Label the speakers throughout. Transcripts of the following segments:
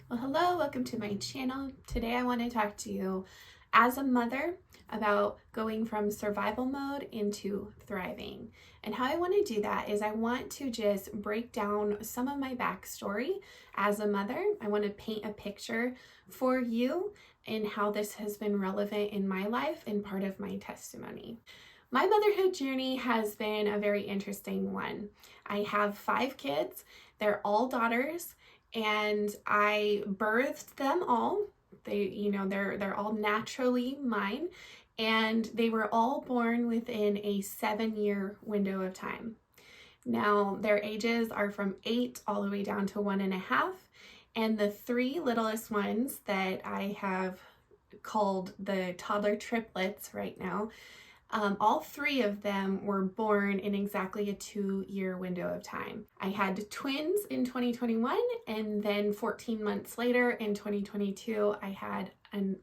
Speaker 1: Well, hello, welcome to my channel. Today I want to talk to you as a mother about going from survival mode into thriving. And how I want to do that is I want to just break down some of my backstory as a mother. I want to paint a picture for you and how this has been relevant in my life and part of my testimony. My motherhood journey has been a very interesting one. I have 5 kids. They're all daughters. And I birthed them all. They're all naturally mine, and they were all born within a 7-year window of time. Now, their ages are from 8 all the way down to 1.5, and the 3 littlest ones that I have called the toddler triplets right now, all 3 of them were born in exactly a 2-year window of time. I had twins in 2021, and then 14 months later in 2022, I had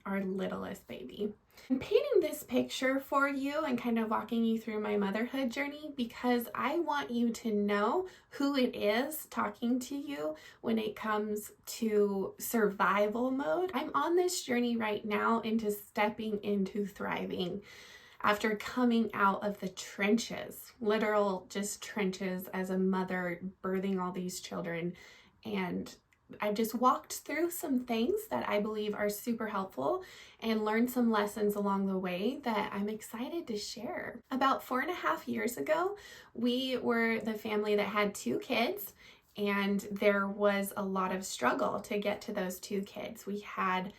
Speaker 1: our littlest baby. I'm painting this picture for you and kind of walking you through my motherhood journey because I want you to know who it is talking to you when it comes to survival mode. I'm on this journey right now into stepping into thriving. After coming out of the trenches, literal just trenches as a mother birthing all these children. And I've just walked through some things that I believe are super helpful and learned some lessons along the way that I'm excited to share. About 4.5 years ago, we were the family that had 2 kids, and there was a lot of struggle to get to those 2 kids. We had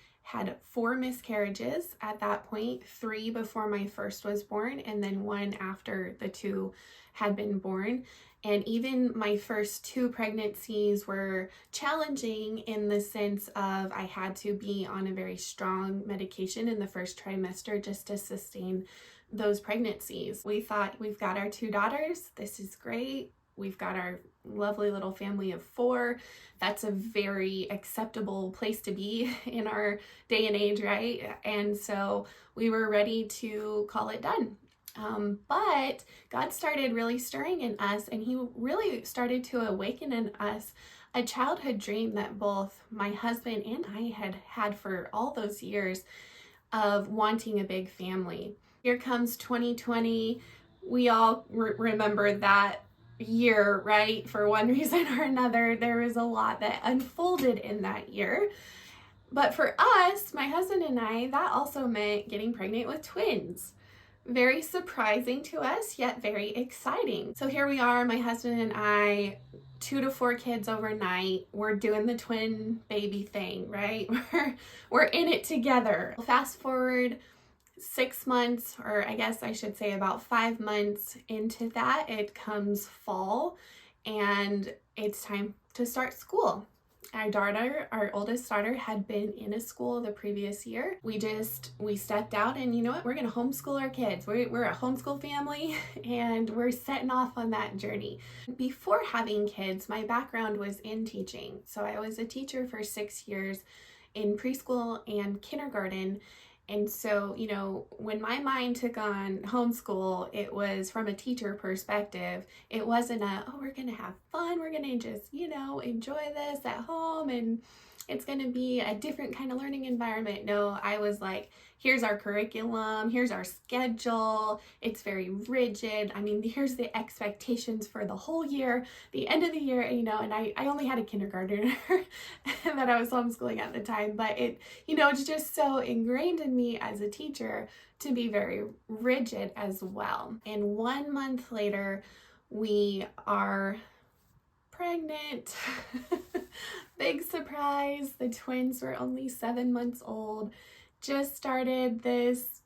Speaker 1: 4 miscarriages at that point, 3 before my first was born, and then 1 after the 2 had been born. And even my first 2 pregnancies were challenging in the sense of I had to be on a very strong medication in the first trimester just to sustain those pregnancies. We thought, we've got our 2 daughters, this is great. We've got our lovely little family of 4. That's a very acceptable place to be in our day and age, right? And so we were ready to call it done. But God started really stirring in us, and He really started to awaken in us a childhood dream that both my husband and I had had for all those years of wanting a big family. Here comes 2020. We all remember that year, right? For one reason or another, there was a lot that unfolded in that year. But for us, my husband and I, that also meant getting pregnant with twins. Very surprising to us, yet very exciting. So here we are, my husband and I, 2 to 4 kids overnight. We're doing the twin baby thing, right? We're in it together. Fast forward 6 months, or I guess I should say about 5 months into that, it comes fall and it's time to start school. Our oldest daughter, had been in a school the previous year. We stepped out and you know what? We're going to homeschool our kids. We're a homeschool family and we're setting off on that journey. Before having kids, my background was in teaching. So I was a teacher for 6 years in preschool and kindergarten. And so, you know, when my mind took on homeschool, it was from a teacher perspective. It wasn't we're going to have fun. We're going to just, enjoy this at home and it's going to be a different kind of learning environment. No, I was like, here's our curriculum, here's our schedule. It's very rigid. I mean, here's the expectations for the whole year, the end of the year, and I only had a kindergartner that I was homeschooling at the time, but it's just so ingrained in me as a teacher to be very rigid as well. And 1 month later, we are pregnant. Big surprise. The twins were only 7 months old. Just started this,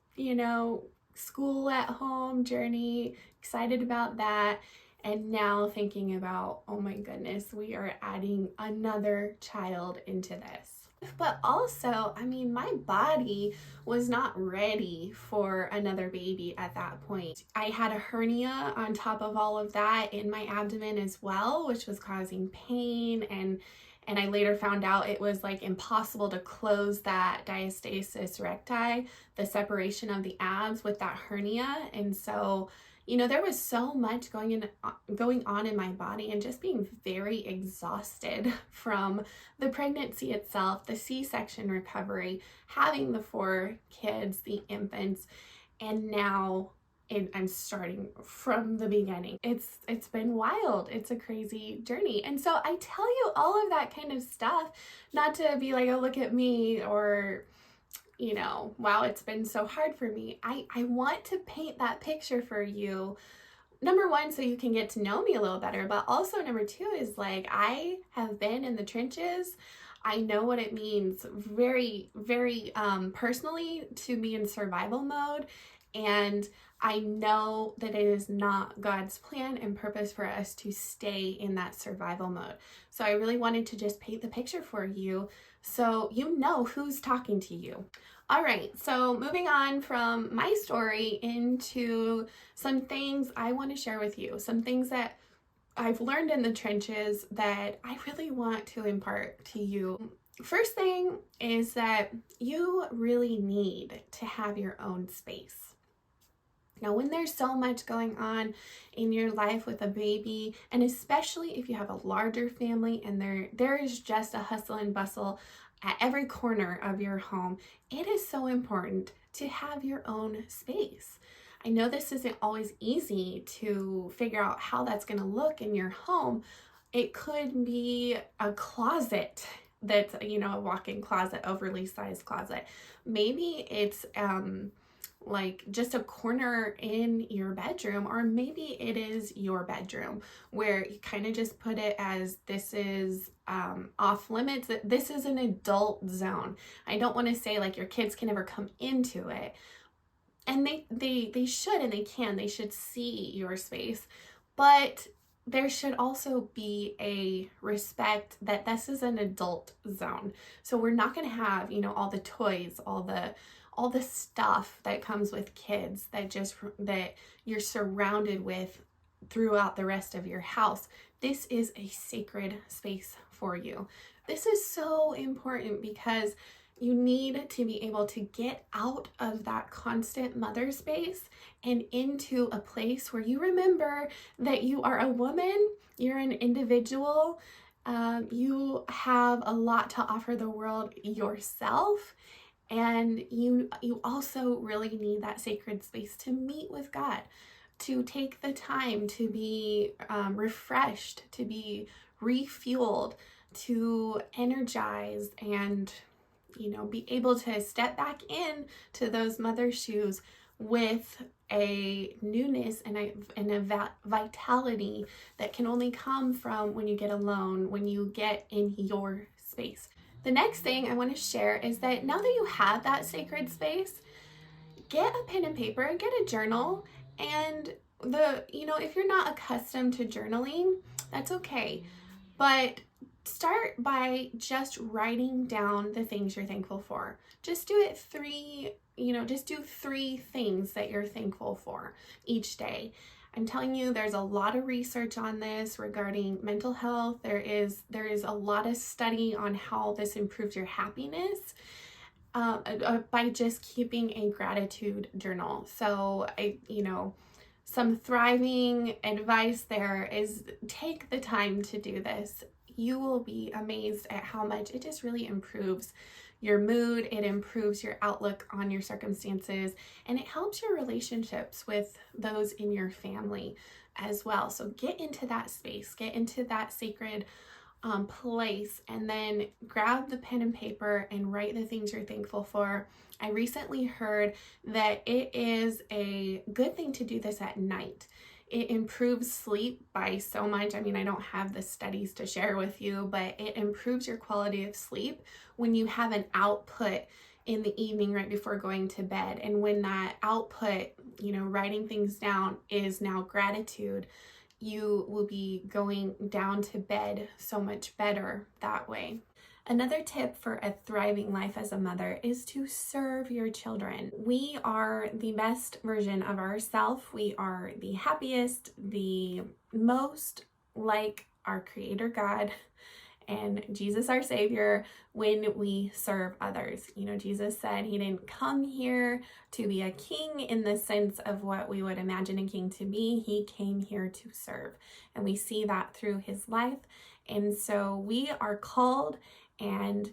Speaker 1: school at home journey. Excited about that. And now thinking about, oh my goodness, we are adding another child into this. But also, my body was not ready for another baby at that point. I had a hernia on top of all of that in my abdomen as well, which was causing pain, and I later found out it was like impossible to close that diastasis recti, the separation of the abs, with that hernia. And so, there was so much going on in my body, and just being very exhausted from the pregnancy itself, the C-section recovery, having the 4 kids, the infants, and now I'm starting from the beginning. It's been wild. It's a crazy journey. And so I tell you all of that kind of stuff, not to be like, oh, look at me, or, wow, it's been so hard for me. I want to paint that picture for you. Number one, so you can get to know me a little better, but also number 2 is like, I have been in the trenches. I know what it means very, very personally to be in survival mode. And I know that it is not God's plan and purpose for us to stay in that survival mode. So I really wanted to just paint the picture for you so you know who's talking to you. All right, so moving on from my story into some things I want to share with you, some things that I've learned in the trenches that I really want to impart to you. First thing is that you really need to have your own space. Now, when there's so much going on in your life with a baby, and especially if you have a larger family and there is just a hustle and bustle at every corner of your home, it is so important to have your own space. I know this isn't always easy to figure out how that's going to look in your home. It could be a closet that's, a walk-in closet, overly sized closet. Maybe it's like just a corner in your bedroom, or maybe it is your bedroom where you kind of just put it as, this is off limits, this is an adult zone. I don't want to say like your kids can never come into it, and they should, and they should see your space, but there should also be a respect that this is an adult zone. So we're not going to have, all the toys, all the stuff that comes with kids that you're surrounded with throughout the rest of your house. This is a sacred space for you. This is so important because you need to be able to get out of that constant mother space and into a place where you remember that you are a woman, you're an individual, you have a lot to offer the world yourself. And you also really need that sacred space to meet with God, to take the time to be refreshed, to be refueled, to energize, and be able to step back in to those mother shoes with a newness and a vitality that can only come from when you get alone, when you get in your space. The next thing I want to share is that now that you have that sacred space, get a pen and paper, get a journal, and if you're not accustomed to journaling, that's okay. But start by just writing down the things you're thankful for. Just do it just do 3 things that you're thankful for each day. I'm telling you, there's a lot of research on this regarding mental health. There is a lot of study on how this improves your happiness by just keeping a gratitude journal. So some thriving advice there is, take the time to do this. You will be amazed at how much it just really improves your mood, it improves your outlook on your circumstances, and it helps your relationships with those in your family as well. So get into that space, get into that sacred place, and then grab the pen and paper and write the things you're thankful for. I recently heard that it is a good thing to do this at night. It improves sleep by so much. I mean, I don't have the studies to share with you, but it improves your quality of sleep when you have an output in the evening right before going to bed. And when that output, writing things down, is now gratitude, you will be going down to bed so much better that way. Another tip for a thriving life as a mother is to serve your children. We are the best version of ourselves. We are the happiest, the most like our Creator God, and Jesus our Savior when we serve others. Jesus said he didn't come here to be a king in the sense of what we would imagine a king to be. He came here to serve, and we see that through his life. And so we are called and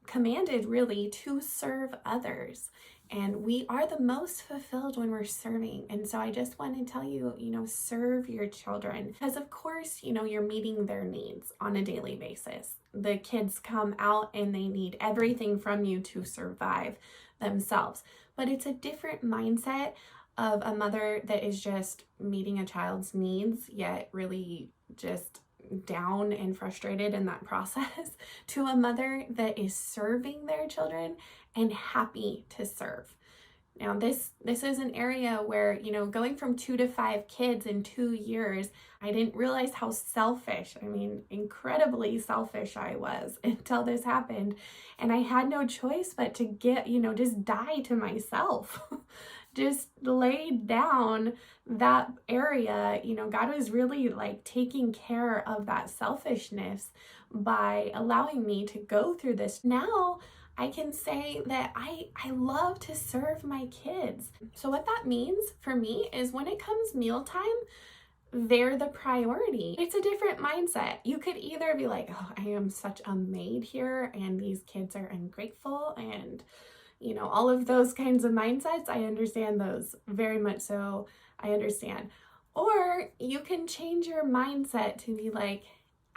Speaker 1: commanded really to serve others. And we are the most fulfilled when we're serving. And so I just want to tell you, serve your children. Because of course, you're meeting their needs on a daily basis. The kids come out and they need everything from you to survive themselves. But it's a different mindset of a mother that is just meeting a child's needs, yet really just down and frustrated in that process, to a mother that is serving their children and happy to serve. Now, this is an area where, going from 2 to 5 kids in 2 years, I didn't realize how selfish, incredibly selfish I was until this happened. And I had no choice but to just die to myself. Just laid down that area. God was really taking care of that selfishness by allowing me to go through this. Now I can say that I love to serve my kids. So what that means for me is when it comes mealtime, they're the priority. It's a different mindset. You could either be like, oh, I am such a maid here and these kids are ungrateful and all of those kinds of mindsets. I understand those very much so. I understand. Or you can change your mindset to be like,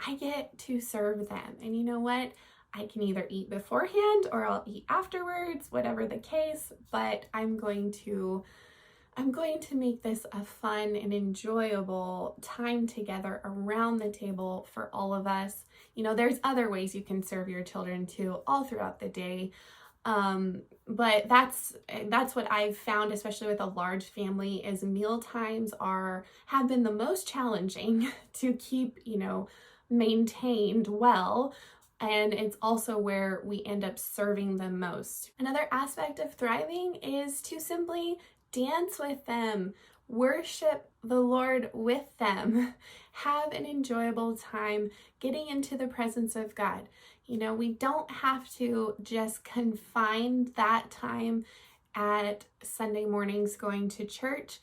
Speaker 1: I get to serve them. And you know what? I can either eat beforehand or I'll eat afterwards, whatever the case, but I'm going to make this a fun and enjoyable time together around the table for all of us. There's other ways you can serve your children too, all throughout the day. But that's what I've found, especially with a large family, is meal times have been the most challenging to keep, maintained well. And it's also where we end up serving them most. Another aspect of thriving is to simply dance with them, worship the Lord with them, have an enjoyable time getting into the presence of God. We don't have to just confine that time at Sunday mornings going to church.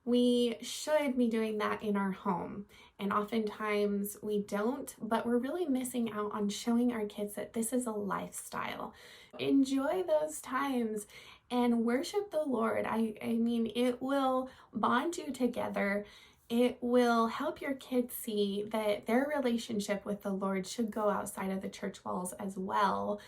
Speaker 1: We should be doing that in our home. And oftentimes we don't, but we're really missing out on showing our kids that this is a lifestyle. Enjoy those times and worship the Lord. It will bond you together. It will help your kids see that their relationship with the Lord should go outside of the church walls as well.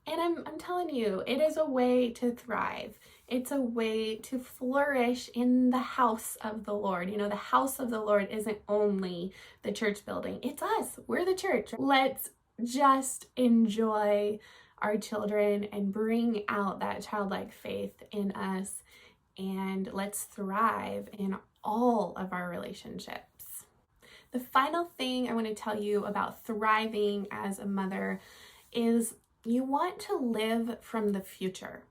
Speaker 1: And I'm telling you, it is a way to thrive. It's a way to flourish in the house of the Lord. The house of the Lord isn't only the church building. It's us. We're the church. Let's just enjoy our children and bring out that childlike faith in us. And let's thrive in all of our relationships. The final thing I want to tell you about thriving as a mother is you want to live from the future,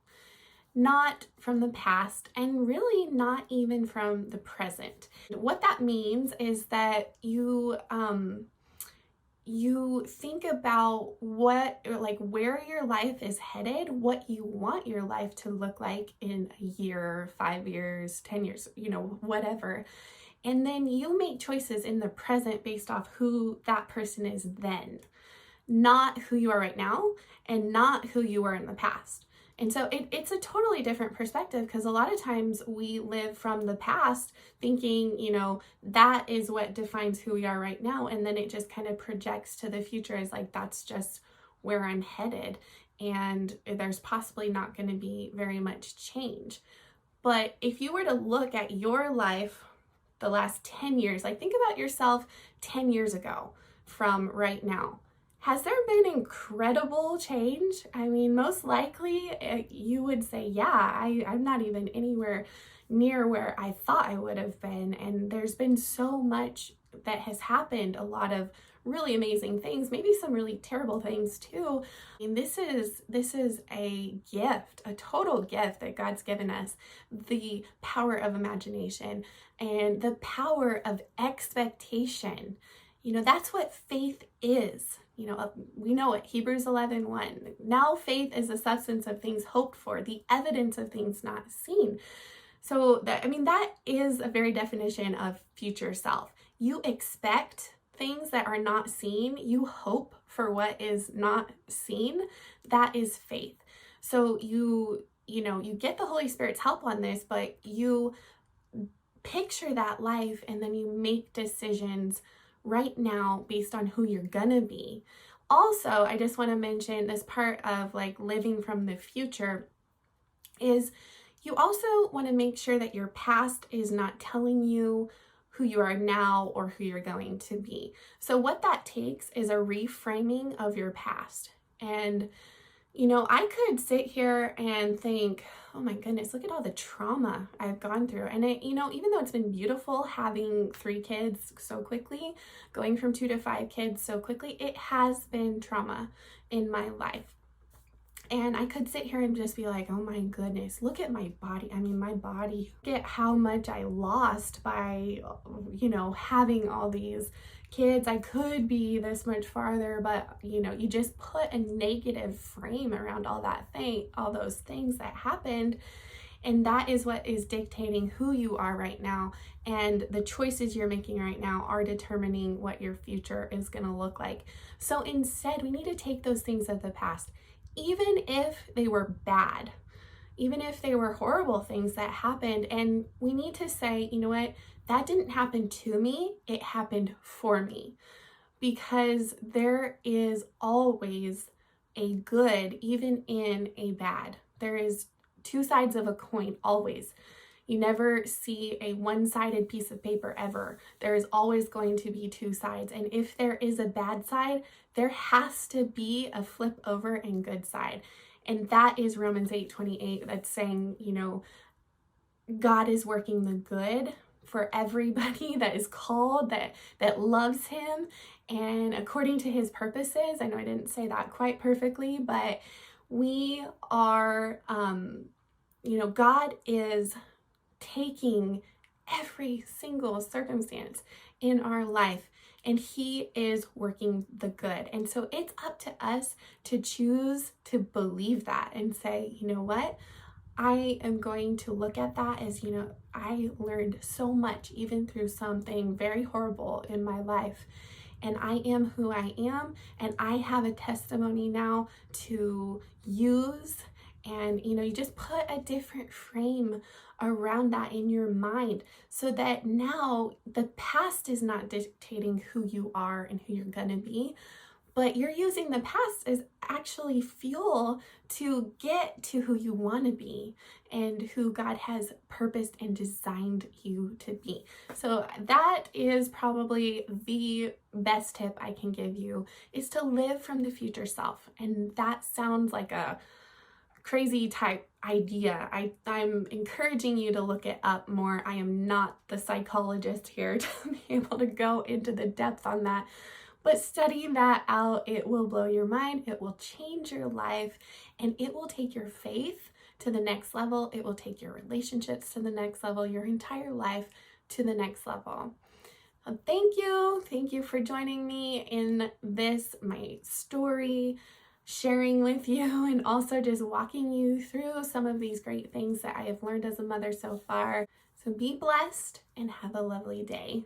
Speaker 1: not from the past, and really not even from the present. What that means is that you think about where your life is headed, what you want your life to look like in a year, 5 years, 10 years, whatever. And then you make choices in the present based off who that person is then, not who you are right now and not who you were in the past. And so it's a totally different perspective, because a lot of times we live from the past thinking, that is what defines who we are right now. And then it just kind of projects to the future as that's just where I'm headed. And there's possibly not going to be very much change. But if you were to look at your life the last 10 years, think about yourself 10 years ago from right now. Has there been incredible change? Most likely you would say, yeah, I'm not even anywhere near where I thought I would have been. And there's been so much that has happened, a lot of really amazing things, maybe some really terrible things too. This is a gift, a total gift that God's given us, the power of imagination and the power of expectation. That's what faith is. we know it, Hebrews 11:1. Now faith is the substance of things hoped for, the evidence of things not seen. So that is a very definition of future self. You expect things that are not seen. You hope for what is not seen. That is faith. So you get the Holy Spirit's help on this, but you picture that life and then you make decisions right now based on who you're gonna be. Also, I just want to mention this part of like living from the future is you also want to make sure that your past is not telling you who you are now or who you're going to be. So what that takes is a reframing of your past. And I could sit here and think, oh my goodness, look at all the trauma I've gone through. And even though it's been beautiful having 3 kids so quickly, going from 2 to 5 kids so quickly, it has been trauma in my life. And I could sit here and just be like, oh my goodness, look at my body. My body, look at how much I lost by, having all these kids. I could be this much farther, but you just put a negative frame around all those things that happened. And that is what is dictating who you are right now. And the choices you're making right now are determining what your future is going to look like. So instead, we need to take those things of the past, even if they were bad, even if they were horrible things that happened. And we need to say, you know what, that didn't happen to me, it happened for me. Because there is always a good, even in a bad. There is 2 sides of a coin, always. You never see a one-sided piece of paper ever. There is always going to be 2 sides. And if there is a bad side, there has to be a flip over and good side. And that is Romans 8:28. That's saying, God is working the good for everybody that is called, that loves him, and according to his purposes. I know I didn't say that quite perfectly, but we are, God is taking every single circumstance in our life and he is working the good. And so it's up to us to choose to believe that and say, you know what? I am going to look at that as, I learned so much even through something very horrible in my life. And I am who I am, and I have a testimony now to use. And, you just put a different frame around that in your mind so that now the past is not dictating who you are and who you're going to be, but you're using the past as actually fuel to get to who you want to be and who God has purposed and designed you to be. So that is probably the best tip I can give you, is to live from the future self. And that sounds like a crazy type idea. I'm encouraging you to look it up more. I am not the psychologist here to be able to go into the depth on that. But studying that out, it will blow your mind, it will change your life, and it will take your faith to the next level. It will take your relationships to the next level, your entire life to the next level. Thank you for joining me in this, my story, sharing with you, and also just walking you through some of these great things that I have learned as a mother so far. So be blessed and have a lovely day.